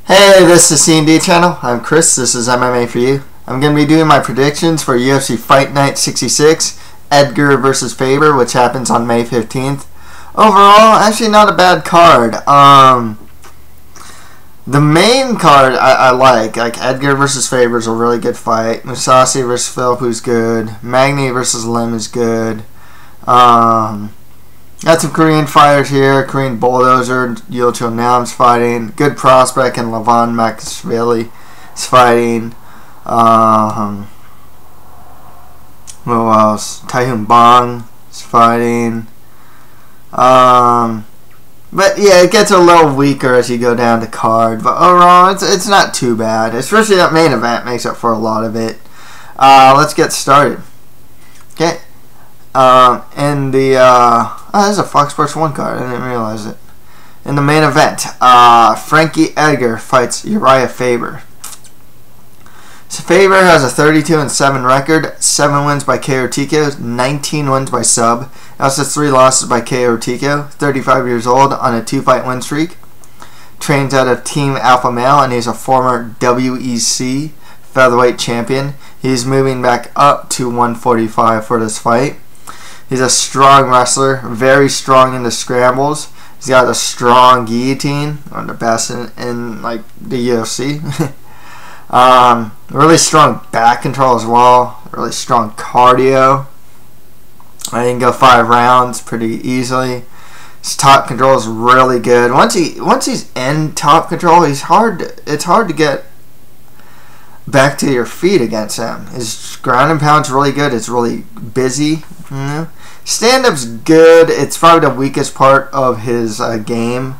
Hey, this is C&D channel. I'm Chris. This is MMA for you. I'm going to be doing my predictions for UFC Fight Night 66, Edgar versus Faber, which happens on May 15th. Overall, actually not a bad card. The main card I like Edgar versus Faber is a really good fight. Mousasi versus Philippou is good. Magny versus Lima is good. Got some Korean fighters here. Korean Bulldozer, Chul Nam's fighting. Good prospect in Levan, Makashvili is fighting. Who else? Hyun Bong is fighting. But yeah, it gets a little weaker as you go down the card. But overall, it's not too bad. Especially that main event makes up for a lot of it. Let's get started. Okay. In the there's a Fox Sports 1 card. I didn't realize it. In the main event, Frankie Edgar fights Urijah Faber. So Faber has a 32-7 record, 7 wins by KO TKO, 19 wins by sub. He also has 3 losses by KO TKO. 35 years old on a 2-fight win streak. Trains out of Team Alpha Male, and he's a former WEC featherweight champion. He's moving back up to 145 for this fight. He's a strong wrestler, very strong in the scrambles. He's got a strong guillotine, one of the best in like the UFC. Really strong back control as well. Really strong cardio. I can go 5 rounds pretty easily. His top control is really good. Once he's in top control, it's hard to get back to your feet against him. His ground and pound's really good. It's really busy. Stand-up's good. It's probably the weakest part of his game.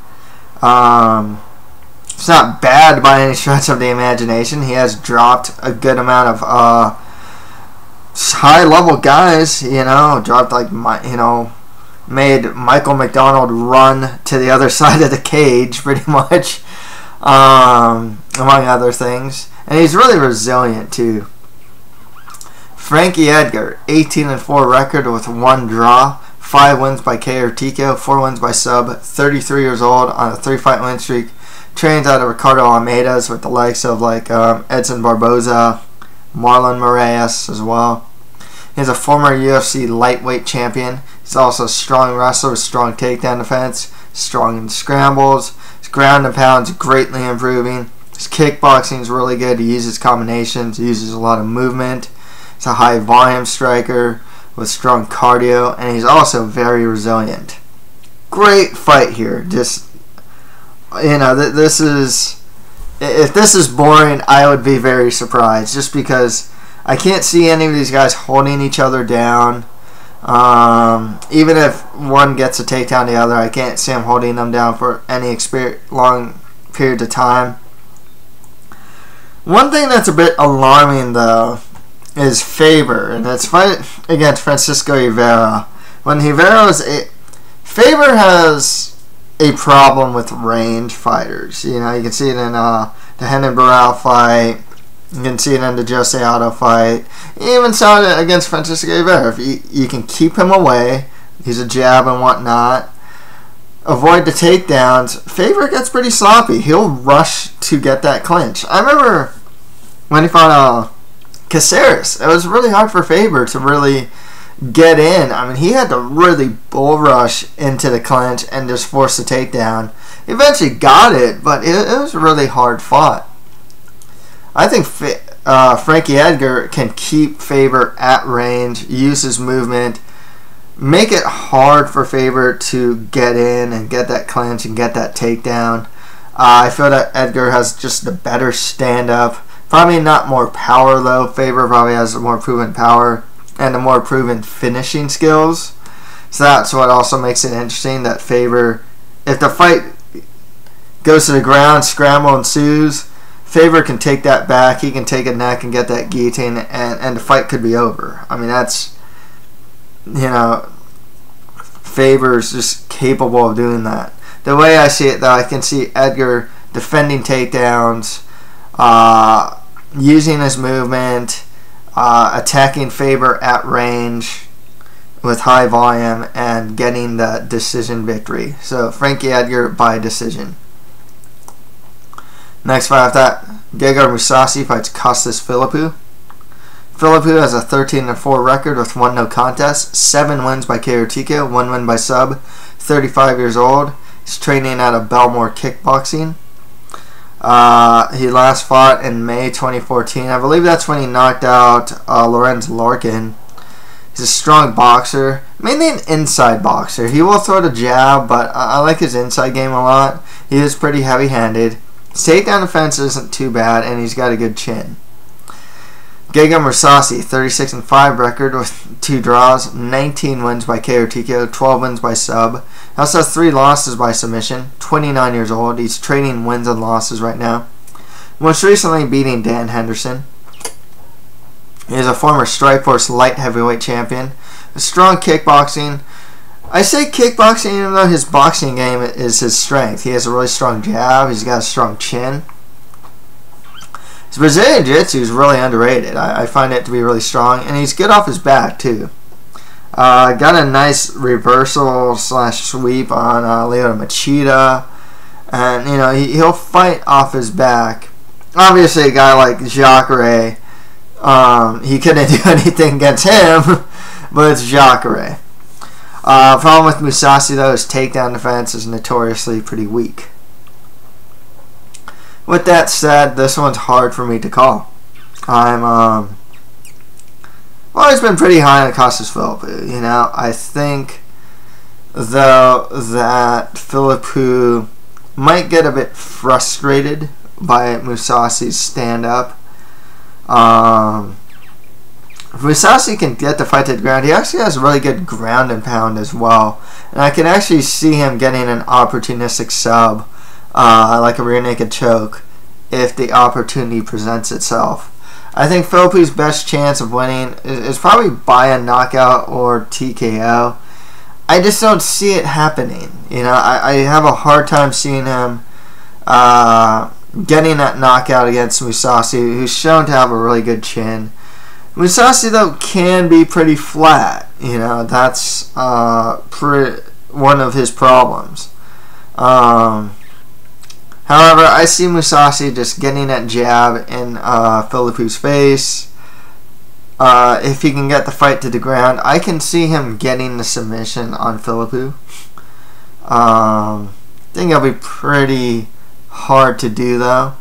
It's not bad by any stretch of the imagination. He has dropped a good amount of high-level guys. Dropped made Michael McDonald run to the other side of the cage, pretty much, among other things. And he's really resilient too. Frankie Edgar, 18-4 record with 1 draw, 5 wins by KO TKO, 4 wins by sub, 33 years old on a 3-fight win streak. Trains out of Ricardo Almeida's with the likes of Edson Barboza, Marlon Reyes as well. He's a former UFC lightweight champion. He's also a strong wrestler with strong takedown defense, strong in scrambles. His ground and pound's greatly improving. His kickboxing is really good. He uses combinations. He uses a lot of movement. He's a high volume striker with strong cardio, and he's also very resilient. Great fight here. Just, this is, if this is boring, I would be very surprised, just because I can't see any of these guys holding each other down. Even if one gets a takedown the other, I can't see him holding them down for any long period of time. One thing that's a bit alarming, though, is Faber, and it's fight against Francisco Rivera. Faber has a problem with range fighters. You can see it in the Renan Barão fight. You can see it in the Jose Aldo fight. You even saw it against Francisco Rivera. If you can keep him away, he's a jab and whatnot, avoid the takedowns, Faber gets pretty sloppy. He'll rush to get that clinch. I remember when he fought Caceres, it was really hard for Faber to really get in. I mean, he had to really bull rush into the clinch and just force the takedown. He eventually got it, but it was really hard fought. I think Frankie Edgar can keep Faber at range, use his movement, make it hard for Faber to get in and get that clinch and get that takedown. I feel that Edgar has just the better stand-up. Probably not more power, though. Faber probably has the more proven power and the more proven finishing skills. So that's what also makes it interesting, that Faber, if the fight goes to the ground, scramble ensues, Faber can take that back. He can take a neck and get that guillotine, and the fight could be over. I mean, that's, Faber's just capable of doing that. The way I see it, though, I can see Edgar defending takedowns, using his movement, attacking Faber at range with high volume, and getting the decision victory. So Frankie Edgar by decision. Next fight after that, Gegard Mousasi fights Costas Philippou. Philippou has a 13-4 record with 1 no contest, 7 wins by KO TKO, 1 win by sub, 35 years old. He's training out of Belmore Kickboxing. He last fought in May 2014. I believe that's when he knocked out Lorenz Larkin. He's a strong boxer, mainly an inside boxer. He will throw the jab, but I like his inside game a lot. He is pretty heavy-handed. His takedown defense isn't too bad, and he's got a good chin. Gegard Mousasi, 36-5 record with 2 draws, 19 wins by KO TKO, 12 wins by sub. He also has 3 losses by submission, 29 years old. He's trading wins and losses right now. Most recently beating Dan Henderson. He is a former Strikeforce light heavyweight champion. A strong kickboxing. I say kickboxing even though his boxing game is his strength. He has a really strong jab. He's got a strong chin. His Brazilian Jiu-Jitsu is really underrated. I find it to be really strong. And he's good off his back too. Got a nice reversal / sweep on Leo Machida. And, you know, he'll fight off his back. Obviously, a guy like Jacare, he couldn't do anything against him, but it's Jacare. Problem with Mousasi, though, his takedown defense is notoriously pretty weak. With that said, this one's hard for me to call. I'm always been pretty high on Costas Philippou. You know, I think though that Philippou might get a bit frustrated by Mousasi's stand-up. If Mousasi can get the fight to the ground, he actually has really good ground and pound as well, and I can actually see him getting an opportunistic sub. Like a rear naked choke, if the opportunity presents itself. I think Philippou's best chance of winning is probably by a knockout or TKO. I just don't see it happening. You know, I have a hard time seeing him getting that knockout against Mousasi, who's shown to have a really good chin. Mousasi, though, can be pretty flat. You know, that's one of his problems. However, I see Mousasi just getting that jab in Philippou's face. If he can get the fight to the ground, I can see him getting the submission on Philippou. I think it'll be pretty hard to do, though.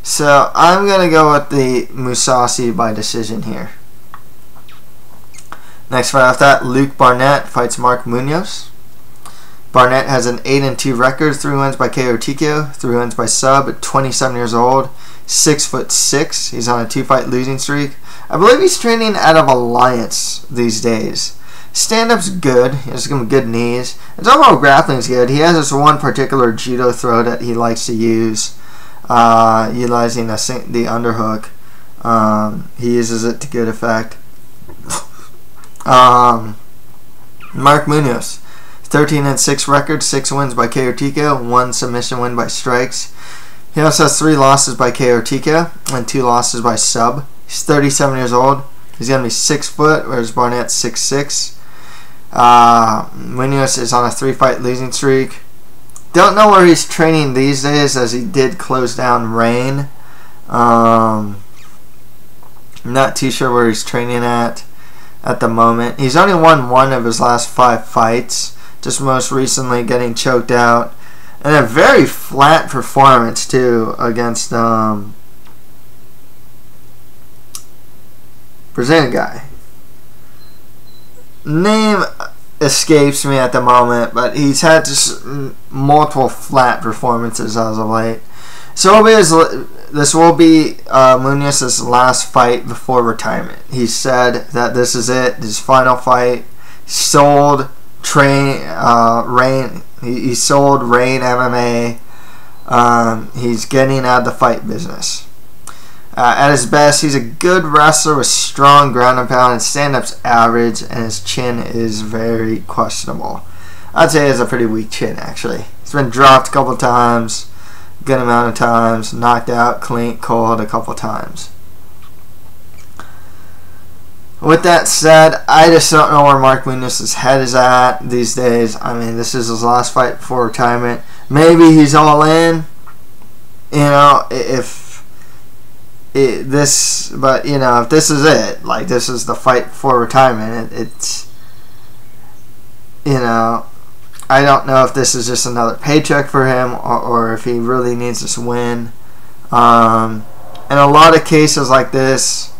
So I'm going to go with the Mousasi by decision here. Next fight after that, Luke Barnatt fights Mark Munoz. Barnatt has an 8-2 record, 3 wins by KO TKO, 3 wins by sub, at 27 years old, 6'6". He's on a 2-fight losing streak. I believe he's training out of Alliance these days. Stand-up's good. He has some good knees. His overall grappling's good. He has this one particular judo throw that he likes to use, utilizing the underhook. He uses it to good effect. Mark Munoz, 13-6 record, 6 wins by KO TKO, 1 submission win by strikes. He also has 3 losses by KO TKO and 2 losses by sub. He's 37 years old. He's going to be 6 foot, whereas Barnatt's 6'6". Munoz is on a 3-fight losing streak. Don't know where he's training these days, as he did close down Rain. Not too sure where he's training at the moment. He's only won 1 of his last 5 fights, just most recently getting choked out. And a very flat performance, too, against Brazilian guy. Name escapes me at the moment, but he's had just multiple flat performances as of late. So this will be Munoz's last fight before retirement. He said that this is it, his final fight. Sold Rain. He sold Rain MMA. He's getting out of the fight business. At his best, he's a good wrestler with strong ground and pound, and stand-up's average, and his chin is very questionable. I'd say he has a pretty weak chin, actually. He's been dropped a couple times, good amount of times, knocked out, clean, cold a couple times. With that said, I just don't know where Mark Munoz's head is at these days. I mean, this is his last fight before retirement. Maybe he's all in. if this, but if this is it, like this is the fight for retirement, it's I don't know if this is just another paycheck for him or if he really needs this win. In a lot of cases like this,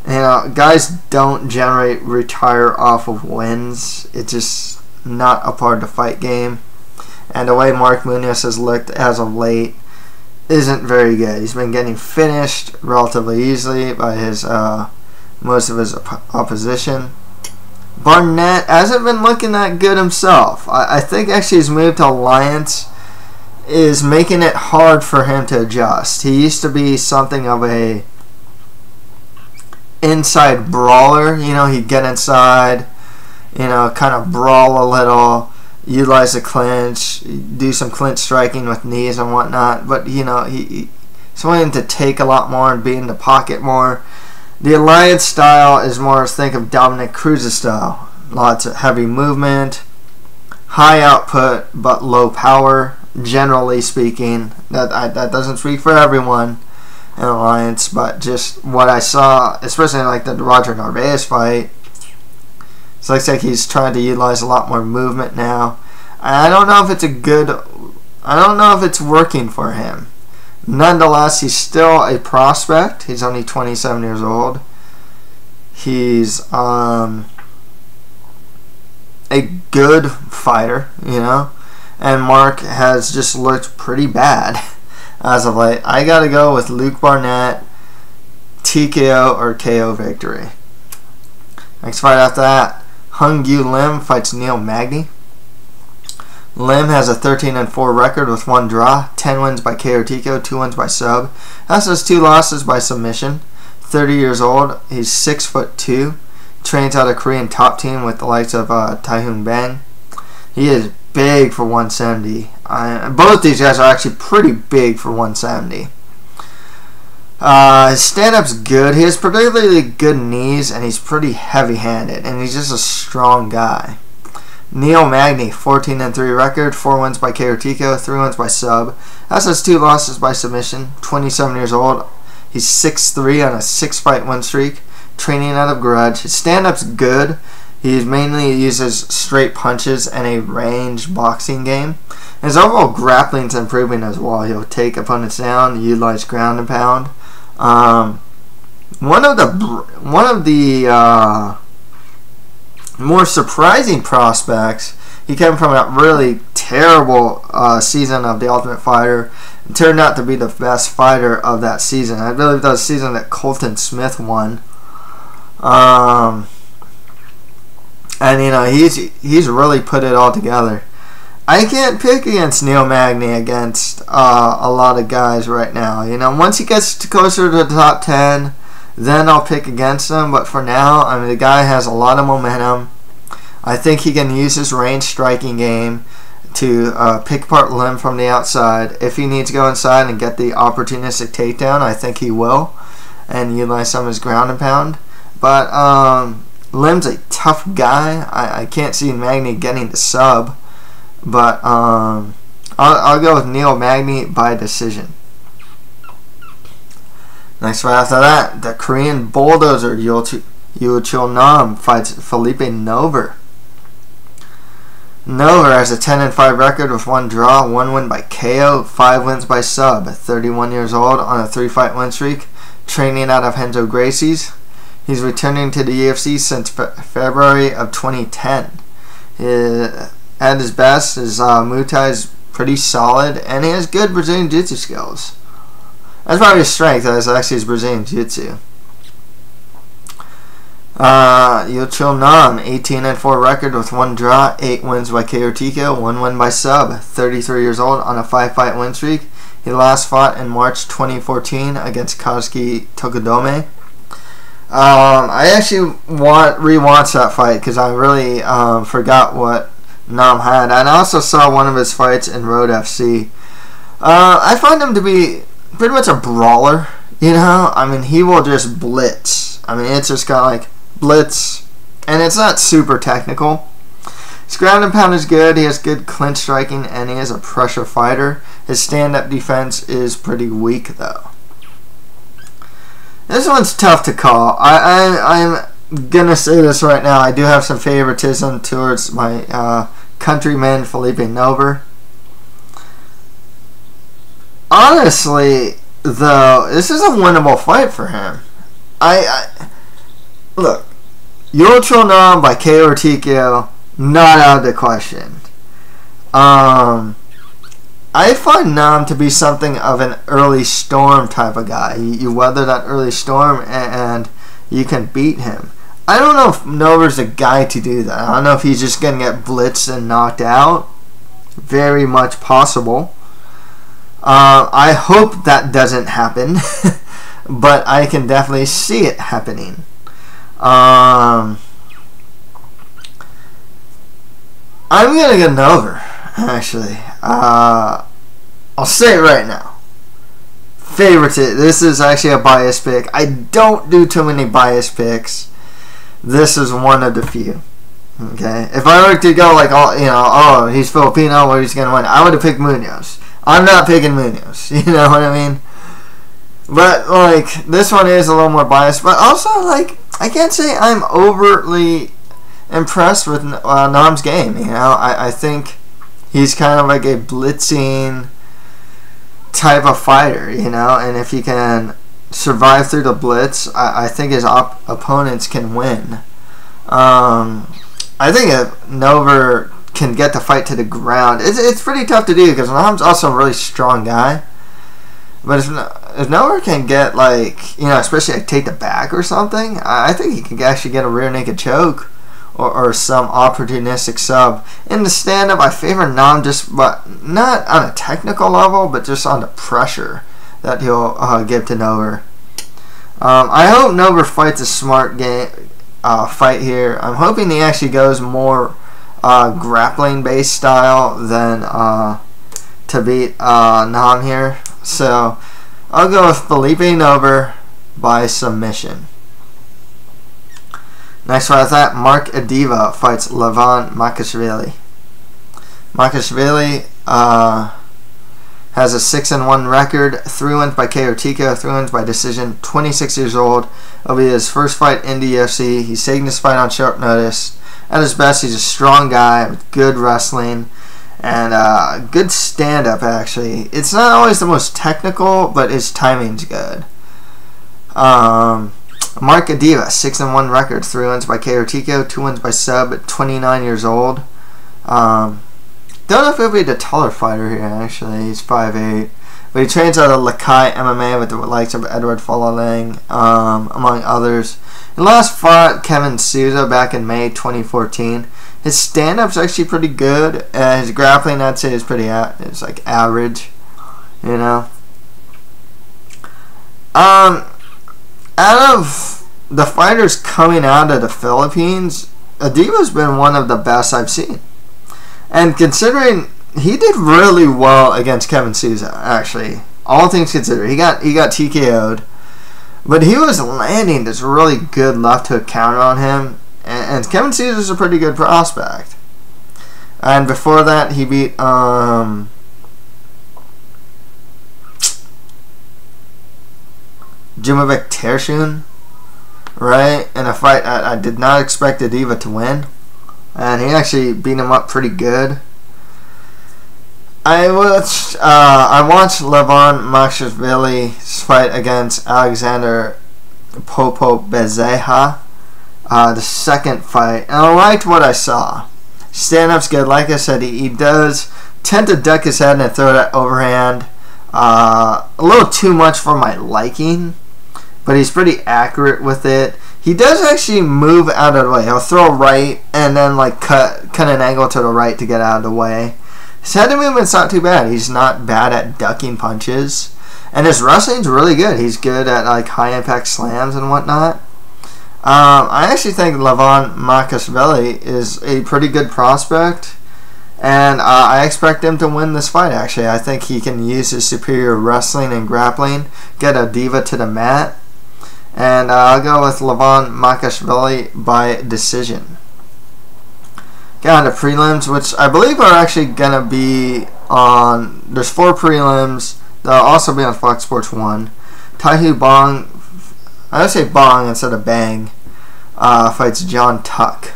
guys don't generally retire off of wins. It's just not a part of the fight game. And the way Mark Munoz has looked as of late isn't very good. He's been getting finished relatively easily by his most of his opposition. Barnatt hasn't been looking that good himself. I think actually his move to Alliance is making it hard for him to adjust. He used to be something of a inside brawler. He'd get inside, kind of brawl a little, utilize the clinch, do some clinch striking with knees and whatnot. But he's wanting to take a lot more and be in the pocket more. The Alliance style is more, think of Dominic Cruz's style. Lots of heavy movement, high output, but low power, generally speaking. That doesn't speak for everyone in Alliance, but just what I saw, especially in like the Roger Narvaez fight, it looks like he's trying to utilize a lot more movement now. I don't know if it's working for him. Nonetheless, he's still a prospect. He's only 27 years old. He's a good fighter, and Mark has just looked pretty bad as of late. I gotta go with Luke Barnatt, TKO or KO victory. Next fight after that, Hyun Lim fights Magny. Lim has a 13-4 record with 1 draw, 10 wins by KO or TKO, 2 wins by sub. Also has 2 losses by submission. 30 years old. He's 6'2". Trains out of Korean top team with the likes of Taehoon Bang. He is big for 170. Both these guys are actually pretty big for 170. His stand-up's good. He has particularly good knees, and he's pretty heavy-handed, and he's just a strong guy. Magny, 14-3 record, 4 wins by KO or TKO, 3 wins by sub. Also has 2 losses by submission. 27 years old. He's 6'3" on a 6-fight win streak. Training out of Garage. His stand-up's good. He mainly uses straight punches and a range boxing game. His overall grappling's improving as well. He'll take opponents down, utilize ground and pound. One of the more surprising prospects, he came from a really terrible season of The Ultimate Fighter and turned out to be the best fighter of that season. I believe that was the season that Colton Smith won. And he's really put it all together. I can't pick against Magny against a lot of guys right now. Once he gets closer to the top 10, then I'll pick against him. But for now, the guy has a lot of momentum. I think he can use his range striking game to pick apart Lim from the outside. If he needs to go inside and get the opportunistic takedown, I think he will, and utilize some of his ground and pound. But Lim's a tough guy. I can't see Magny getting the sub, but I'll go with Magny by decision. Next fight after that, the Korean bulldozer Chul Nam fights Philippe Nover. Nover has a 10-5 record with 1 draw, 1 win by KO, 5 wins by sub. 31 years old on a 3-fight win streak, training out of Renzo Gracie's. He's returning to the UFC since February of 2010. At his best, his Muay Thai is pretty solid, and he has good Brazilian Jiu-Jitsu skills. That's probably his strength, that's actually his Brazilian Jiu-Jitsu. Chul Nam, 18-4 record with 1 draw, 8 wins by KO or TKO, 1 win by sub. 33 years old on a 5-fight win streak. He last fought in March 2014 against Kazuki Tokudome. I actually rewatched that fight because I really forgot what Nam had. And I also saw one of his fights in Road FC. I find him to be pretty much a brawler, he will just blitz. It's just kind of like blitz, and it's not super technical. His ground and pound is good. He has good clinch striking, and he is a pressure fighter. His stand-up defense is pretty weak, though. This one's tough to call. I'm gonna say this right now. I do have some favoritism towards my countryman, Philippe Nover. Honestly, though, this is a winnable fight for him. Look, Chul by KO or TKO, not out of the question. I find Nam to be something of an early storm type of guy. You weather that early storm and you can beat him. I don't know if Nover's a guy to do that. I don't know if he's just going to get blitzed and knocked out. Very much possible. I hope that doesn't happen. But I can definitely see it happening. I'm going to get Nover, actually. I'll say it right now. This is actually a biased pick. I don't do too many biased picks. This is one of the few. Okay, if I were to go like oh, he's Filipino, what he's gonna win, I would have picked Munoz. I'm not picking Munoz. You know what I mean? But like this one is a little more biased. But also like I can't say I'm overtly impressed with Nam's game. You know, I think he's kind of like a blitzing type of fighter. You know, and if he can survive through the blitz, I think his opponents can win. I think if Nover can get the fight to the ground, it's pretty tough to do because Nam's also a really strong guy. But if Nover can get like, you know, especially like take the back or something, I think he can actually get a rear naked choke or some opportunistic sub. In the stand-up, I favor Nam just, but not on a technical level, but just on the pressure that he'll give to Nover. I hope Nover fights a smart game fight here. I'm hoping he actually goes more grappling based style than to beat Nam here. So I'll go with Philippe Nover by submission. Next fight, that Eddiva fights Levan Makashvili. Makashvili has a 6-1 record, 3 wins by KO TKO, 3 wins by decision, 26 years old. It'll be his first fight in the UFC. He's taking this fight on short notice. At his best, he's a strong guy with good wrestling and good stand-up, actually. It's not always the most technical, but his timing's good. Eddiva, 6-1 record, 3 wins by KO TKO, 2 wins by sub, 29 years old. Don't know if he'll be the taller fighter here, actually. He's 5'8". But he trains out of Lakai MMA with the likes of Edward Falalang, among others. He last fought Kevin Souza back in May 2014. His stand-up's actually pretty good. His grappling, I'd say, is it's like average, you know. Out of the fighters coming out of the Philippines, Eddiva's been one of the best I've seen. And considering he did really well against Kevin Souza, actually, all things considered, he got TKO'd, but he was landing this really good left hook counter on him, and Kevin Souza's a pretty good prospect. And before that, he beat Jumovic Tershun, right, in a fight I did not expect Eddiva to win. And he actually beat him up pretty good. I watched Levan Makashvili's fight against Alexander Popo Bezeha, the second fight, and I liked what I saw. Stand-up's good. Like I said, he does tend to duck his head and throw that overhand. A little too much for my liking, but he's pretty accurate with it. He does actually move out of the way. He'll throw right and then like cut an angle to the right to get out of the way. His head movement's not too bad. He's not bad at ducking punches. And his wrestling's really good. He's good at like high impact slams and whatnot. I actually think Levan Makashvili is a pretty good prospect. And I expect him to win this fight, actually. I think he can use his superior wrestling and grappling, get Eddiva to the mat. And I'll go with Levan Makashvili by decision. Got on to prelims, which I believe are actually going to be on. There's 4 prelims. They'll also be on Fox Sports 1. Taehyung Bong, I would say Bong instead of Bang, fights John Tuck.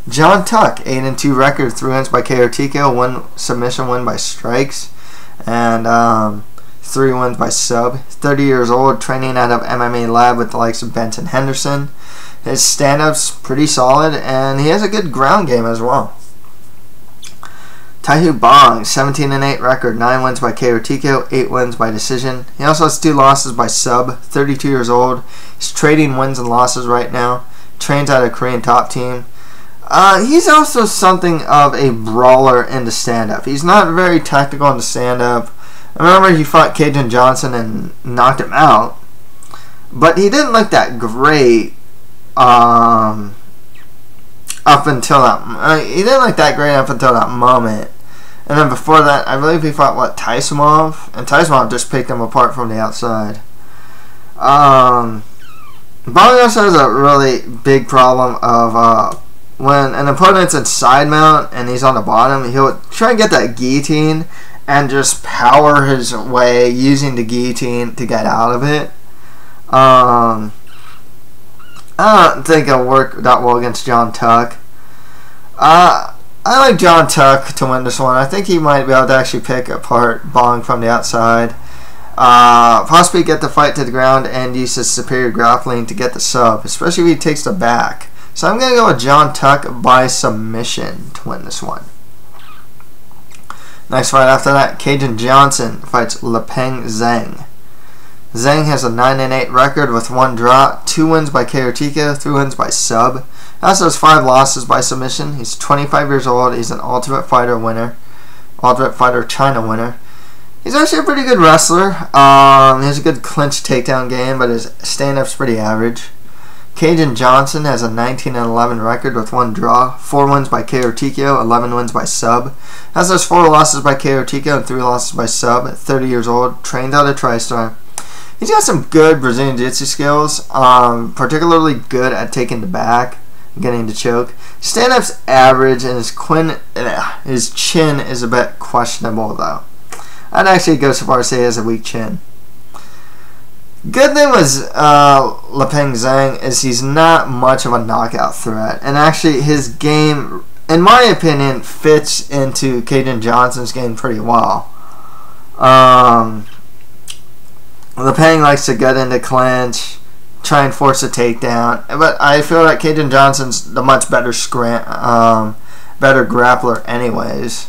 John Tuck, 8-2 record, 3 wins by KO TKO, 1 submission win by strikes, and 3 wins by sub. 30 years old, training out of MMA Lab with the likes of Benson Henderson. His stand-up's pretty solid, and he has a good ground game as well. Taehyung Bong, 17-8 record, 9 wins by KO TKO, 8 wins by decision. He also has 2 losses by sub. 32 years old. He's trading wins and losses right now. Trains out of Korean top team. He's also something of a brawler in the stand-up. He's not very tactical in the stand-up. I remember he fought Kajan Johnson and knocked him out, but he didn't look that great up until that. He didn't look that great up until that moment. And then before that, I believe he fought, Taisumov? And Taisumov just picked him apart from the outside. Bong also has a really big problem of when an opponent's in side mount and he's on the bottom, he'll try and get that guillotine and just power his way using the guillotine to get out of it. I don't think it'll work that well against John Tuck. I like John Tuck to win this one. I think he might be able to actually pick apart Bong from the outside. Possibly get the fight to the ground and use his superior grappling to get the sub, especially if he takes the back. So I'm going to go with John Tuck by submission to win this one. Next fight after that, Kajan Johnson fights Lipeng Zhang. Zhang has a 9-8 record with 1 draw, 2 wins by KO TKO, 3 wins by sub. He also has 5 losses by submission. He's 25 years old. He's an Ultimate Fighter winner. Ultimate Fighter China winner. He's actually a pretty good wrestler. He has a good clinch takedown game, but his stand-up's pretty average. Kajan Johnson has a 19-11 record with 1 draw, 4 wins by KO TKO, 11 wins by sub. Has those 4 losses by KO TKO and 3 losses by sub. 30 years old, trained out of TriStar. He's got some good Brazilian Jiu-Jitsu skills, particularly good at taking the back, getting the choke. Stand-up's average, and his chin is a bit questionable, though. I'd actually go so far as to say he has a weak chin. Good thing with Lipeng Zhang is he's not much of a knockout threat, and actually his game, in my opinion, fits into Kajan Johnson's game pretty well. Lipeng likes to get into clinch, try and force a takedown, but I feel like Kajan Johnson's the much better better grappler anyways.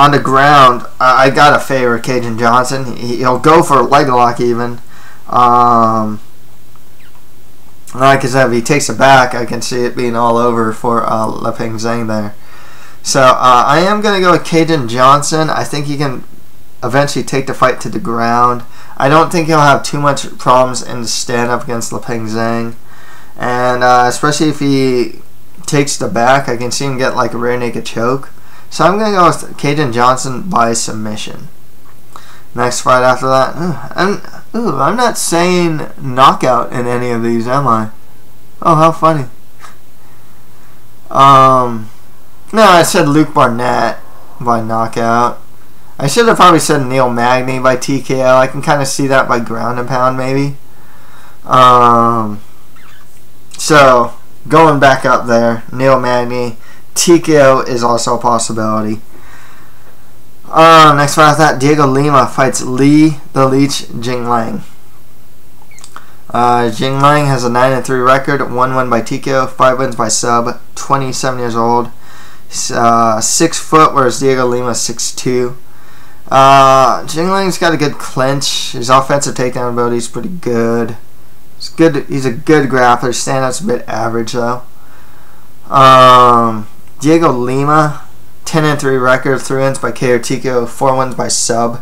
On the ground, I gotta favor Kajan Johnson. He'll go for a leg lock even. Like I said, if he takes it back, I can see it being all over for Lipeng Zhang there. So I am going to go with Kajan Johnson. I think he can eventually take the fight to the ground. I don't think he'll have too much problems in the stand-up against Lipeng Zhang. And especially if he takes the back, I can see him get like a rear naked choke. So I'm going to go with Kajan Johnson by submission. Next fight after that. I'm not saying knockout in any of these, am I? Oh, how funny. No, I said Luke Barnatt by knockout. I should have probably said Neil Magny by TKO. I can kind of see that by ground and pound, maybe. So, going back up there, Neil Magny. TKO is also a possibility. Next fight after that, Dhiego Lima fights Lee the Leech Jingliang. Jingliang has a 9-3 record, 1 win by TKO, 5 wins by sub, 27 years old. He's 6 foot, whereas Dhiego Lima is 6'2". Jingliang's got a good clinch. His offensive takedown ability is pretty good. He's a good grappler. Stand-up's a bit average though. Dhiego Lima, 10-3 record, 3 wins by KO TKO, 4 wins by sub.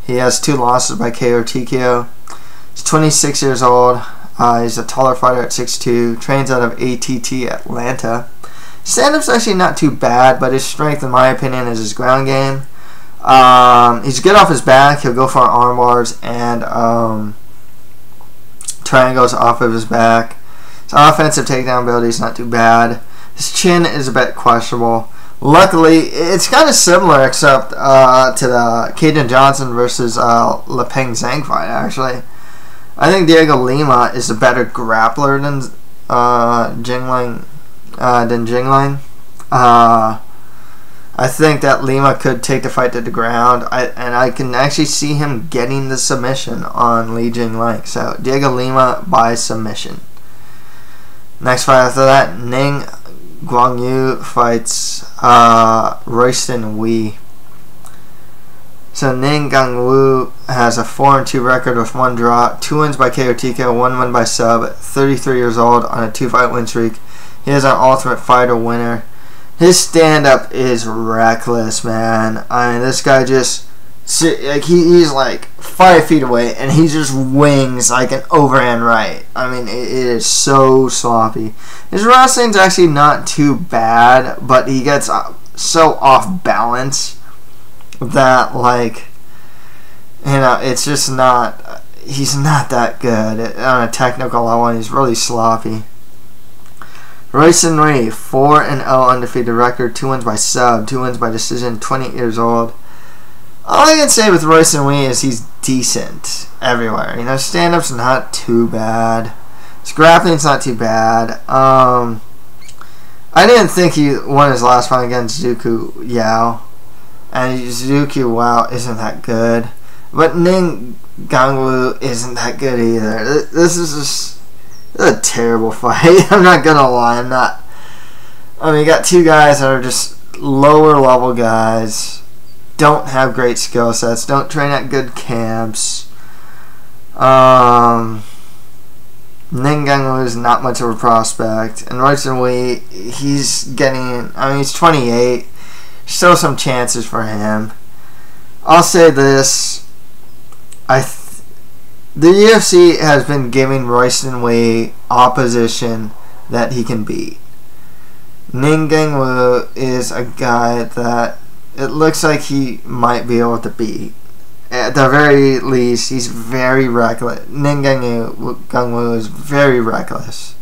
He has 2 losses by KO TKO. He's 26 years old. He's a taller fighter at 6'2", trains out of ATT Atlanta. Stand-up's actually not too bad, but his strength, in my opinion, is his ground game. He's good off his back. He'll go for arm bars and triangles off of his back. His offensive takedown ability is not too bad. His chin is a bit questionable. Luckily, it's kind of similar, except to the Kajan Johnson versus Lipeng Zhang fight. Actually, I think Dhiego Lima is a better grappler than Jingliang. I think that Lima could take the fight to the ground, and I can actually see him getting the submission on Li Jingliang. So Dhiego Lima by submission. Next fight after that, Ning Guangyou fights Royston Wee. So Ning Guangyou has a 4-2 record with 1 draw, 2 wins by KO TKO, 1 win by sub, 33 years old on a 2-fight win streak. He is an Ultimate Fighter winner. His stand-up is reckless, man. I mean, this guy just, like, he's like 5 feet away, and he just wings like an overhand right. I mean, it is so sloppy. His wrestling's actually not too bad, but he gets so off balance that, like, you know, it's just not, he's not that good on a technical level, and he's really sloppy. Royston Wee, 4-0 undefeated record, 2 wins by sub, 2 wins by decision, 28 years old. All I can say with Royston Wee is he's decent everywhere. You know, stand-up's not too bad. His grappling's not too bad. I didn't think he won his last fight against Zuku Yao. And Zuku Yao isn't that good. But Ning Guangyou isn't that good either. This is just a terrible fight. I'm not gonna lie. I mean, you got 2 guys that are just lower level guys. Don't have great skill sets. Don't train at good camps. Ning Guangyou is not much of a prospect. And Royston Wee, he's getting, I mean, he's 28. Still some chances for him. I'll say this. The UFC has been giving Royston Wee opposition that he can beat. Ning Guangyou is a guy that it looks like he might be able to beat. At the very least, he's very reckless. Ning Guangyou is very reckless.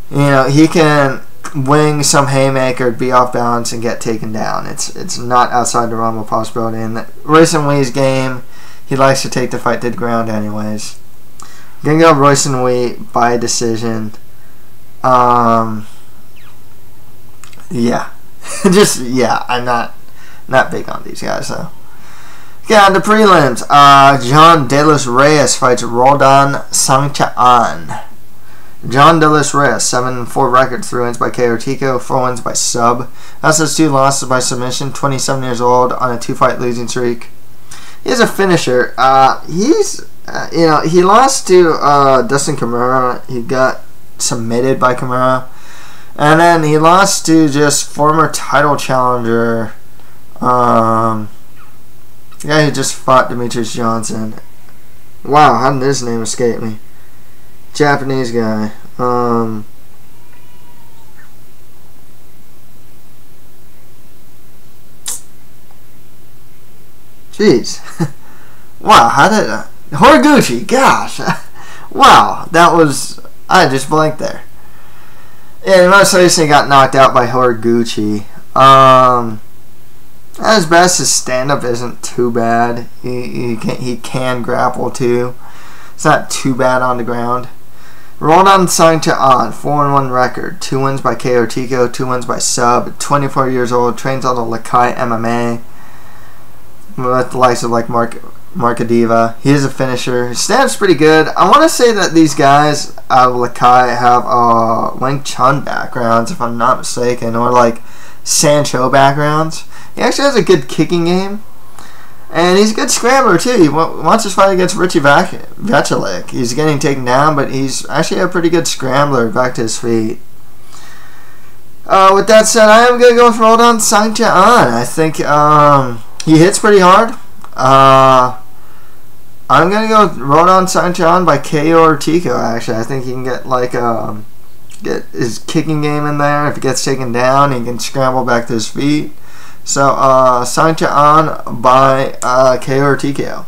You know, he can wing some haymaker, be off balance, and get taken down. It's not outside the realm of possibility. In Royston Wee's game, he likes to take the fight to the ground anyways. Gonna go Royston Wee by decision. Yeah. Just, yeah, I'm not big on these guys, though. Okay, on the prelims. John Delos Reyes fights Roldan Sangcha-an. John Delos Reyes, 7-4 record, 3 wins by KO TKO, 4 wins by sub. That's his 2 losses by submission, 27 years old on a 2-fight losing streak. He's a finisher. You know, he lost to Dustin Kimura. He got submitted by Kimura. And then he lost to just former title challenger, the guy who just fought Demetrius Johnson. Wow, how did his name escape me? Japanese guy. Jeez. Wow, how did Horiguchi, gosh. Wow, that was, I just blanked there. Yeah, Mousasi got knocked out by Horiguchi. At his best, his stand-up isn't too bad. He can grapple too. It's not too bad on the ground. Roldan Sangcha-an, 4-1 record, 2 wins by KO TKO, 2 wins by sub, 24 years old, trains on the Lakai MMA with the likes of like Mark Eddiva. He is a finisher. His stand-up's pretty good. I want to say that these guys out of Lakai have Wing Chun backgrounds, if I'm not mistaken, or like Sancho backgrounds. He actually has a good kicking game. And he's a good scrambler too. He wants his fight against Richie Vachalik. He's getting taken down, but he's actually a pretty good scrambler back to his feet. With that said, I am going to go with Roldan Sangcha-an. I think he hits pretty hard. I'm going to go with Roldan Sangcha-an by KO or TKO, actually. I think he can get like get his kicking game in there. If he gets taken down, he can scramble back to his feet. So, Sangcha-an by KO or TKO.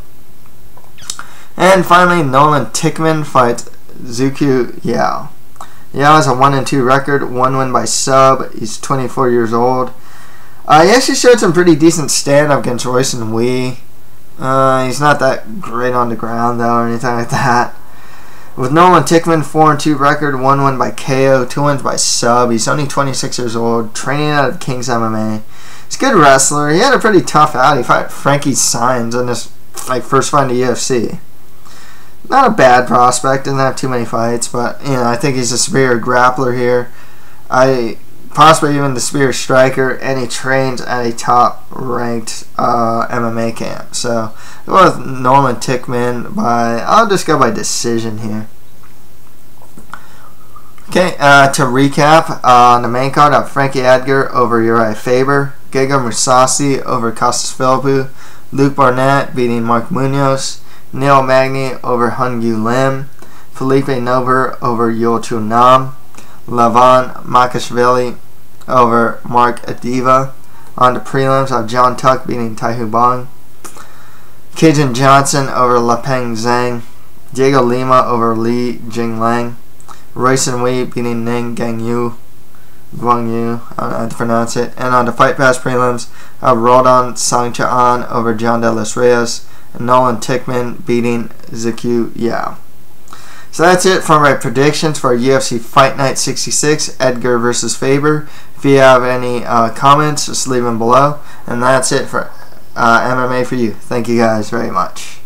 And finally, Nolan Tickman fights Zuku Yao. He has a 1-2 record, 1 win by sub. He's 24 years old. He actually showed some pretty decent stand-up against Royston. He's not that great on the ground though, or anything like that. With Nolan Tickman, 4-2 record, 1 win by KO, 2 wins by sub. He's only 26 years old, training out of King's MMA. He's a good wrestler. He had a pretty tough out. He fought Frankie Signs in his first fight in the UFC. Not a bad prospect, didn't have too many fights, but I think he's a superior grappler here. Possibly even the superior striker, and he trains at a top-ranked MMA camp. So, go with Nolan Tickman I'll just go by decision here. Okay, to recap, on the main card, I have Frankie Edgar over Urijah Faber, Gegard Mousasi over Costas Philippou, Luke Barnatt beating Mark Munoz, Neil Magny over Hyun Lim, Philippe Nover over Chul Nam, Levan Makashvili over Mark Eddiva. On the prelims, I have John Tuck beating Taihu Bong, Kajan Johnson over Lipeng Zhang, Dhiego Lima over Jingliang, Royston beating Ning Guangyou, I don't know how to pronounce it. And on the Fight Pass prelims, I have Roldan Sangcha-an over Delos Reyes, and Nolan Tickman beating Zhang Yao. So that's it for my predictions for UFC Fight Night 66, Edgar versus Faber. If you have any comments, just leave them below. And that's it for MMA for you. Thank you guys very much.